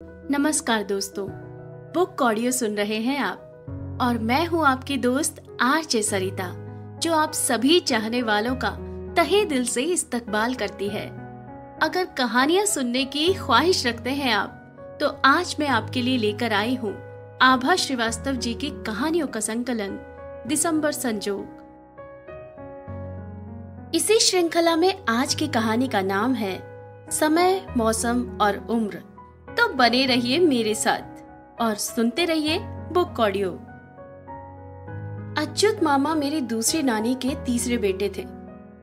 नमस्कार दोस्तों, book audio सुन रहे हैं आप और मैं हूं आपकी दोस्त आरजे सरिता, जो आप सभी चाहने वालों का तहे दिल से इस्तकबाल करती है। अगर कहानियां सुनने की ख्वाहिश रखते हैं आप, तो आज मैं आपके लिए लेकर आई हूं आभा श्रीवास्तव जी की कहानियों का संकलन दिसंबर संजोग। इसी श्रृंखला में आज की कहानी का नाम है समय, मौसम और उम्र। तो बने रहिए मेरे साथ और सुनते रहिए बुक ऑडियो। अच्युत मामा मेरी दूसरी नानी के तीसरे बेटे थे।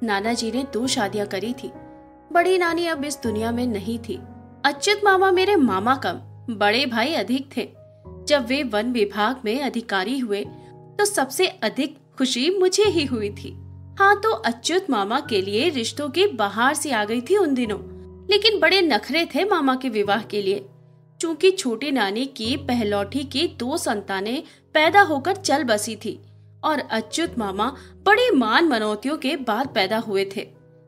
नाना जी ने 2 शादियां करी थी। बड़ी नानी अब इस दुनिया में नहीं थी। अच्युत मामा मेरे मामा कम, बड़े भाई अधिक थे। जब वे वन विभाग में अधिकारी हुए तो सबसे अधिक खुशी मुझे ही हुई थी। हाँ, तो अच्युत मामा के लिए रिश्तों की बहार सी आ गई थी उन दिनों, लेकिन बड़े नखरे थे मामा के विवाह के लिए। चूंकि छोटी नानी की पहलौठी की 2 संतानें पैदा होकर चल बसी थी और अच्युत मामा बड़ी मान मनौतियों के बाद पैदा हुए थे,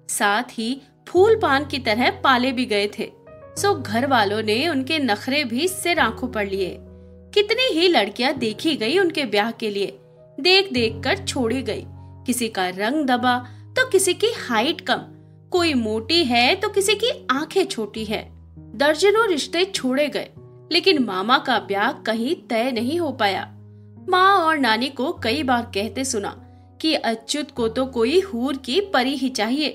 साथ ही फूल पान की तरह पाले भी गए थे। सो घर वालों ने उनके नखरे भी सिर आंखों पर लिए। कितनी ही लड़कियां देखी गई उनके ब्याह के लिए, देख देख कर छोड़ी गई। किसी का रंग दबा तो किसी की हाइट कम, कोई मोटी है तो किसी की आंखें छोटी है। दर्जनों रिश्ते छोड़े गए, लेकिन मामा का ब्याह कहीं तय नहीं हो पाया। माँ और नानी को कई बार कहते सुना कि अच्युत को तो कोई हूर की परी ही चाहिए।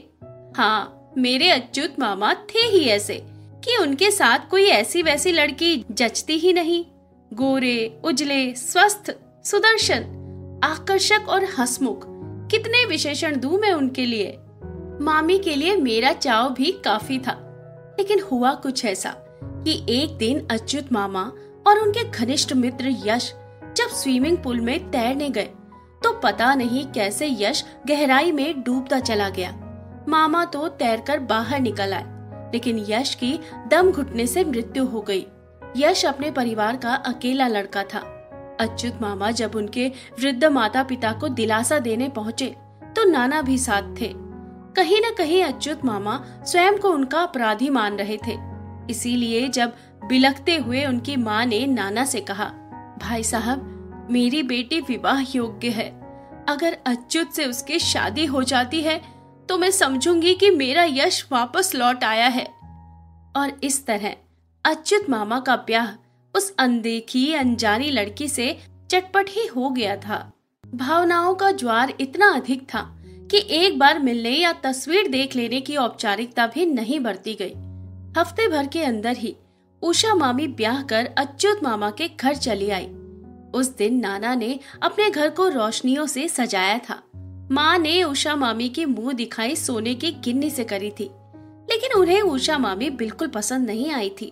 हाँ, मेरे अच्युत मामा थे ही ऐसे कि उनके साथ कोई ऐसी वैसी लड़की जचती ही नहीं। गोरे, उजले, स्वस्थ, सुदर्शन, आकर्षक और हंसमुख, कितने विशेषण दूं मैं उनके लिए। मामी के लिए मेरा चाव भी काफी था, लेकिन हुआ कुछ ऐसा कि एक दिन अच्युत मामा और उनके घनिष्ठ मित्र यश जब स्विमिंग पूल में तैरने गए तो पता नहीं कैसे यश गहराई में डूबता चला गया। मामा तो तैरकर बाहर निकल आए, लेकिन यश की दम घुटने से मृत्यु हो गई। यश अपने परिवार का अकेला लड़का था। अच्युत मामा जब उनके वृद्ध माता पिता को दिलासा देने पहुँचे तो नाना भी साथ थे। कहीं न कहीं अच्युत मामा स्वयं को उनका अपराधी मान रहे थे। इसीलिए जब बिलखते हुए उनकी माँ ने नाना से कहा, भाई साहब, मेरी बेटी विवाह योग्य है। अगर अच्युत से उसकी शादी हो जाती है तो मैं समझूंगी कि मेरा यश वापस लौट आया है। और इस तरह अच्युत मामा का ब्याह उस अनदेखी अनजानी लड़की से चटपट ही हो गया था। भावनाओं का ज्वार इतना अधिक था कि एक बार मिलने या तस्वीर देख लेने की औपचारिकता भी नहीं बरती गई। हफ्ते भर के अंदर ही उषा मामी ब्याह कर अच्युत मामा के घर चली आई। उस दिन नाना ने अपने घर को रोशनियों से सजाया था। माँ ने उषा मामी की मुंह दिखाई सोने की गिन्नी से करी थी, लेकिन उन्हें उषा मामी बिल्कुल पसंद नहीं आई थी।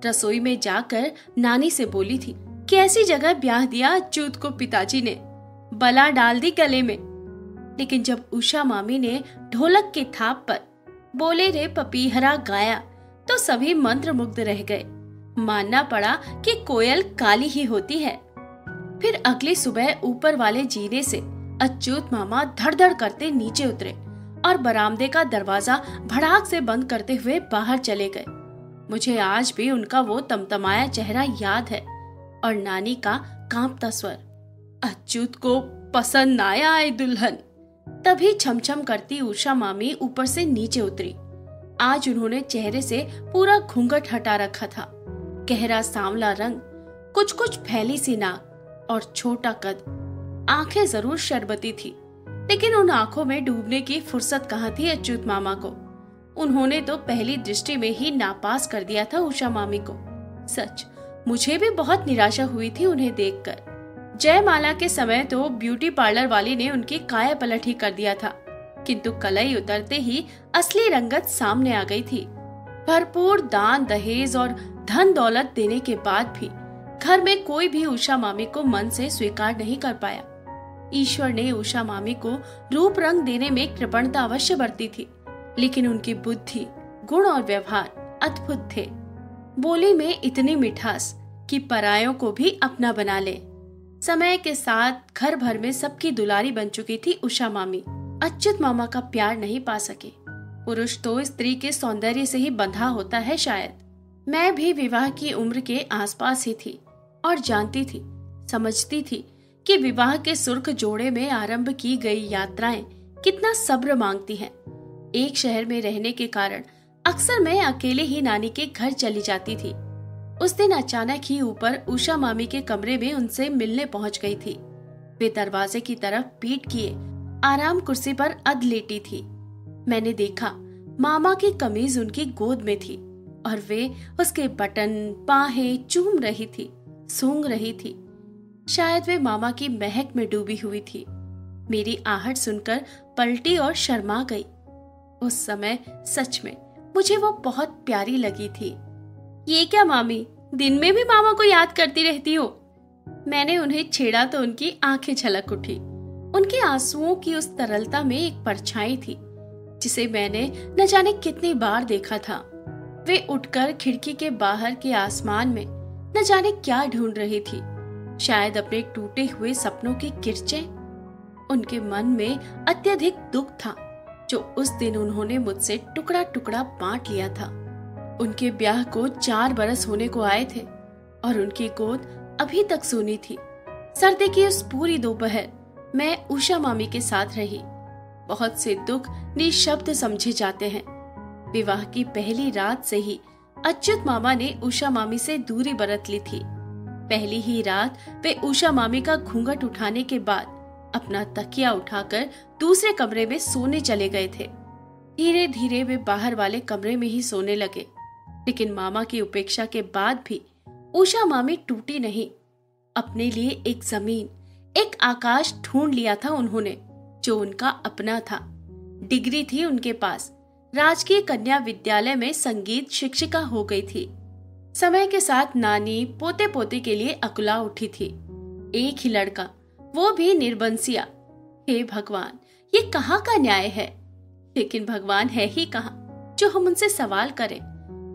रसोई में जाकर नानी से बोली थी कि ऐसी जगह ब्याह दिया अच्युत को पिताजी ने, बला डाल दी गले में। लेकिन जब उषा मामी ने ढोलक की थाप पर बोले रे पपीहरा गाया तो सभी मंत्रमुग्ध रह गए। मानना पड़ा कि कोयल काली ही होती है। फिर अगली सुबह ऊपर वाले जीने से अच्युत मामा धड़-धड़ करते नीचे उतरे और बरामदे का दरवाजा भड़ाक से बंद करते हुए बाहर चले गए। मुझे आज भी उनका वो तमतमाया चेहरा याद है और नानी का कांपता स्वर, अच्युत को पसंद ना आए दुल्हन। तभी छमछम करती उषा मामी ऊपर से नीचे उतरी। आज उन्होंने चेहरे से पूरा घूंघट हटा रखा था। गहरा सांवला रंग, कुछ कुछ फैली सी नाक और छोटा कद। आंखें जरूर शरबती थी, लेकिन उन आंखों में डूबने की फुर्सत कहाँ थी अच्युत मामा को। उन्होंने तो पहली दृष्टि में ही नापास कर दिया था उषा मामी को। सच, मुझे भी बहुत निराशा हुई थी उन्हें देखकर। जयमाला के समय तो ब्यूटी पार्लर वाली ने उनकी काया पलट ही कर दिया था, किंतु कलई उतरते ही असली रंगत सामने आ गई थी। भरपूर दान दहेज और धन दौलत देने के बाद भी घर में कोई भी उषा मामी को मन से स्वीकार नहीं कर पाया। ईश्वर ने उषा मामी को रूप रंग देने में कृपणता अवश्य बरती थी, लेकिन उनकी बुद्धि, गुण और व्यवहार अद्भुत थे। बोली में इतनी मिठास कि परायों को भी अपना बना ले। समय के साथ घर भर में सबकी दुलारी बन चुकी थी उषा मामी। अच्युत मामा का प्यार नहीं पा सके। पुरुष तो स्त्री के सौंदर्य से ही बंधा होता है शायद। मैं भी विवाह की उम्र के आसपास ही थी और जानती थी, समझती थी कि विवाह के सुर्ख जोड़े में आरंभ की गई यात्राएं कितना सब्र मांगती हैं। एक शहर में रहने के कारण अक्सर मैं अकेले ही नानी के घर चली जाती थी। उस दिन अचानक ही ऊपर उषा मामी के कमरे में उनसे मिलने पहुंच गई थी। वे दरवाजे की तरफ पीठ किए आराम कुर्सी पर अध लेटी थी। मैंने देखा मामा की कमीज उनकी गोद में थी और वे उसके बटन बाहें चूम रही थी, सूंघ रही थी। शायद वे मामा की महक में डूबी हुई थी। मेरी आहट सुनकर पलटी और शर्मा गई। उस समय सच में मुझे वो बहुत प्यारी लगी थी। ये क्या मामी, दिन में भी मामा को याद करती रहती हो? मैंने उन्हें छेड़ा तो उनकी आंखें छलक उठी। उनके आंसुओं की उस तरलता में एक परछाई थी जिसे मैंने न जाने कितनी बार देखा था। वे उठकर खिड़की के बाहर के आसमान में न जाने क्या ढूंढ रही थी, शायद अपने टूटे हुए सपनों की किरचें। उनके मन में अत्यधिक दुख था जो उस दिन उन्होंने मुझसे टुकड़ा टुकड़ा बांट लिया था। उनके ब्याह को 4 बरस होने को आए थे और उनकी गोद अभी तक सूनी थी। सर्दी की उस पूरी दोपहर मैं उषा मामी के साथ रही। बहुत से दुख निशब्द समझे जाते हैं। विवाह की पहली रात से ही अच्युत मामा ने उषा मामी से दूरी बरत ली थी। पहली ही रात वे उषा मामी का घूंघट उठाने के बाद अपना तकिया उठाकर दूसरे कमरे में सोने चले गए थे। धीरे धीरे वे बाहर वाले कमरे में ही सोने लगे, लेकिन मामा की उपेक्षा के बाद भी उषा मामी टूटी नहीं। अपने लिए एक जमीन, एक आकाश ढूंढ लिया था उन्होंने जो उनका अपना था। डिग्री थी उनके पास, राजकीय कन्या विद्यालय में संगीत शिक्षिका हो गई थी। समय के साथ नानी पोते पोते के लिए अकुला उठी थी। एक ही लड़का, वो भी निर्बंसिया। हे भगवान, ये कहाँ का न्याय है? लेकिन भगवान है ही कहाँ जो हम उनसे सवाल करें।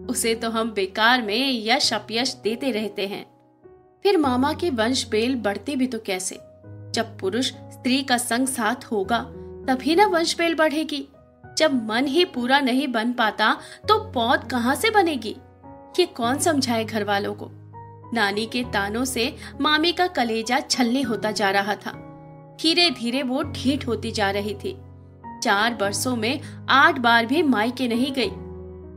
उसे तो हम बेकार में यश अपयश देते रहते हैं। फिर मामा की वंश बेल बढ़ती भी तो कैसे? जब पुरुष स्त्री का संग साथ होगा तभी ना वंश बेल बढ़ेगी। जब मन ही पूरा नहीं बन पाता तो पौध कहाँ से बनेगी? ये कौन समझाए घर वालों को? नानी के तानों से मामी का कलेजा छलनी होता जा रहा था। धीरे धीरे वो ढीठ होती जा रही थी। 4 बरसों में 8 बार भी मायके नहीं गई।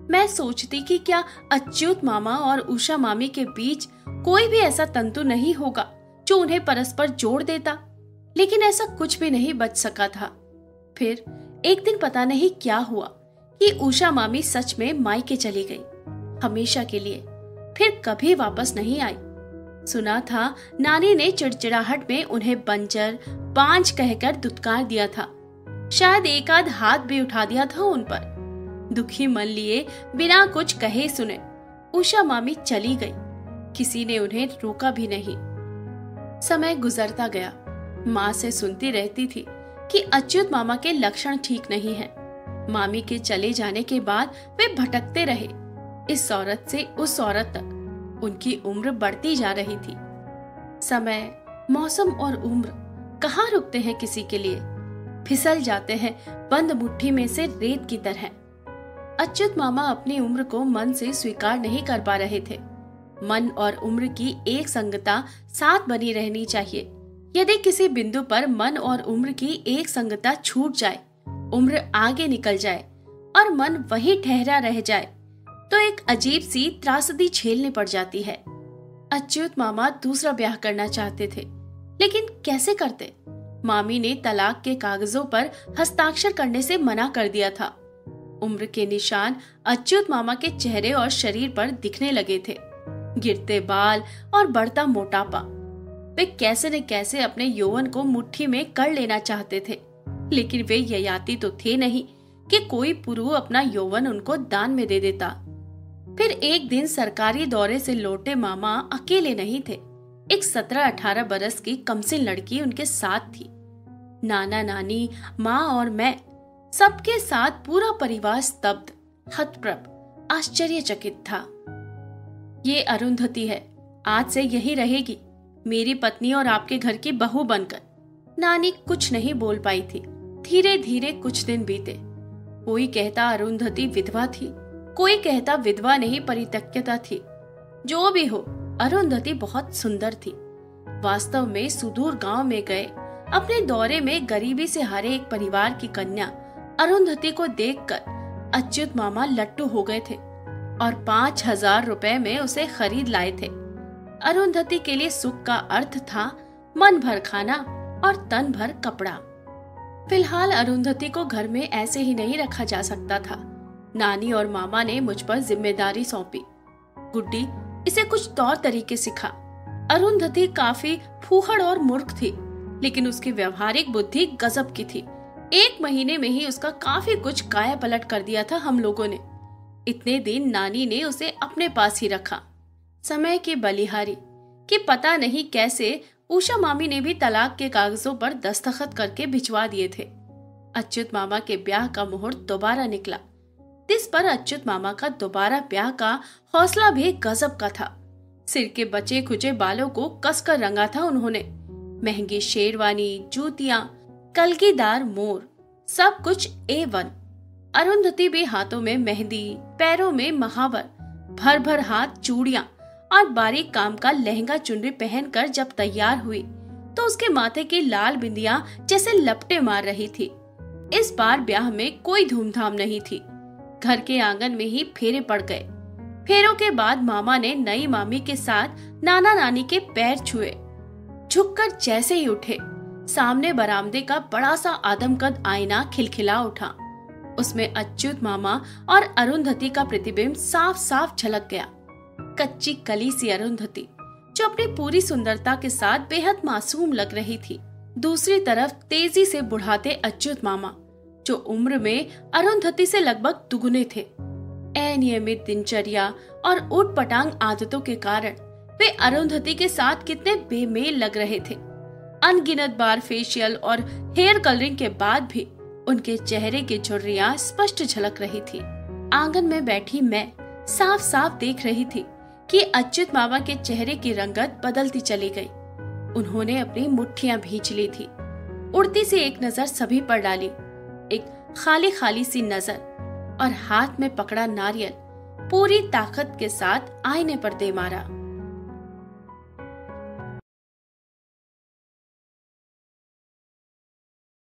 मैं सोचती कि क्या अच्युत मामा और उषा मामी के बीच कोई भी ऐसा तंतु नहीं होगा जो उन्हें परस्पर जोड़ देता, लेकिन ऐसा कुछ भी नहीं बच सका था। फिर एक दिन पता नहीं क्या हुआ कि उषा मामी सच में मायके चली गई, हमेशा के लिए। फिर कभी वापस नहीं आई। सुना था नानी ने चिड़चिड़ाहट में उन्हें बंजर बांझ कहकर दुत्कार दिया था। शायद एक आध हाथ भी उठा दिया था उन पर। दुखी मन लिए बिना कुछ कहे सुने उषा मामी चली गई। किसी ने उन्हें रोका भी नहीं। समय गुजरता गया। माँ से सुनती रहती थी कि अच्युत मामा के लक्षण ठीक नहीं हैं। मामी के चले जाने के बाद वे भटकते रहे, इस औरत से उस औरत तक। उनकी उम्र बढ़ती जा रही थी। समय, मौसम और उम्र कहाँ रुकते हैं किसी के लिए? फिसल जाते हैं बंद मुट्ठी में से रेत की तरह। अच्युत मामा अपनी उम्र को मन से स्वीकार नहीं कर पा रहे थे। मन और उम्र की एक संगता साथ बनी रहनी चाहिए। यदि किसी बिंदु पर मन और उम्र की एक संगता छूट जाए, उम्र आगे निकल जाए और मन वहीं ठहरा रह जाए, तो एक अजीब सी त्रासदी झेलनी पड़ जाती है। अच्युत मामा दूसरा ब्याह करना चाहते थे, लेकिन कैसे करते? मामी ने तलाक के कागजों पर हस्ताक्षर करने से मना कर दिया था। उम्र के निशान अच्युत मामा के चेहरे और शरीर पर दिखने लगे थे। गिरते बाल और बढ़ता मोटापा। वे कैसे न कैसे अपने यौवन को मुट्ठी में कर लेना चाहते थे, लेकिन वे ययाति तो थे नहीं कि कोई पुरु अपना यौवन उनको दान में दे देता। फिर एक दिन सरकारी दौरे से लौटे मामा अकेले नहीं थे। एक 17-18 बरस की कमसिन लड़की उनके साथ थी। नाना नानी, माँ और मैं, सबके साथ पूरा परिवार स्तब्ध, हतप्रभ, आश्चर्यचकित था। ये अरुंधति है, आज से यही रहेगी, मेरी पत्नी और आपके घर की बहू बनकर। नानी कुछ नहीं बोल पाई थी। धीरे धीरे कुछ दिन बीते। कोई कहता अरुंधति विधवा थी, कोई कहता विधवा नहीं परित्यक्ता थी। जो भी हो, अरुंधति बहुत सुंदर थी। वास्तव में सुदूर गांव में गए अपने दौरे में गरीबी से हारे एक परिवार की कन्या अरुंधति को देखकर अच्युत मामा लट्टू हो गए थे और 5,000 रुपए में उसे खरीद लाए थे। अरुंधति के लिए सुख का अर्थ था मन भर खाना और तन भर कपड़ा। फिलहाल अरुंधति को घर में ऐसे ही नहीं रखा जा सकता था। नानी और मामा ने मुझ पर जिम्मेदारी सौंपी। गुड्डी, इसे कुछ तौर तरीके सिखा। अरुंधति काफी फूहड़ और मूर्ख थी, लेकिन उसकी व्यवहारिक बुद्धि गजब की थी। 1 महीने में ही उसका काफी कुछ काया पलट कर दिया था हम लोगों ने। इतने दिन नानी ने उसे अपने पास ही रखा। समय की बलिहारी कि पता नहीं कैसे उषा मामी ने भी तलाक के कागजों पर दस्तखत करके भिजवा दिए थे। अच्युत मामा के ब्याह का मुहूर्त दोबारा निकला। इस पर अच्युत मामा का दोबारा ब्याह का हौसला भी गजब का था। सिर के बचे खुचे बालों को कसकर रंगा था उन्होंने। महंगी शेरवानी, जूतियां, कलगीदार मोर, सब कुछ A1। अरुंधति भी हाथों में मेहंदी, पैरों में महावर, भर भर हाथ चूड़ियां और बारीक काम का लहंगा चुनरी पहनकर जब तैयार हुई तो उसके माथे की लाल बिंदियां जैसे लपटे मार रही थी। इस बार ब्याह में कोई धूमधाम नहीं थी। घर के आंगन में ही फेरे पड़ गए। फेरों के बाद मामा ने नई मामी के साथ नाना नानी के पैर छुए। झुककर जैसे ही उठे, सामने बरामदे का बड़ा सा आदमकद आईना खिलखिला उठा। उसमें अच्युत मामा और अरुंधति का प्रतिबिंब साफ साफ झलक गया। कच्ची कली सी अरुंधति जो अपनी पूरी सुंदरता के साथ बेहद मासूम लग रही थी। दूसरी तरफ तेजी से बुढ़ाते अच्युत मामा जो उम्र में अरुंधति से लगभग दुगुने थे। अनियमित दिनचर्या और ऊटपटांग आदतों के कारण वे अरुंधति के साथ कितने बेमेल लग रहे थे। अनगिनत बार फेशियल और हेयर कलरिंग के बाद भी उनके चेहरे की झुर्रियां स्पष्ट झलक रही थी। आंगन में बैठी मैं साफ साफ देख रही थी कि अच्युत मामा के चेहरे की रंगत बदलती चली गई। उन्होंने अपनी मुट्ठियां भींच ली थी। उड़ती सी एक नजर सभी पर डाली, एक खाली खाली सी नजर, और हाथ में पकड़ा नारियल पूरी ताकत के साथ आईने पर दे मारा।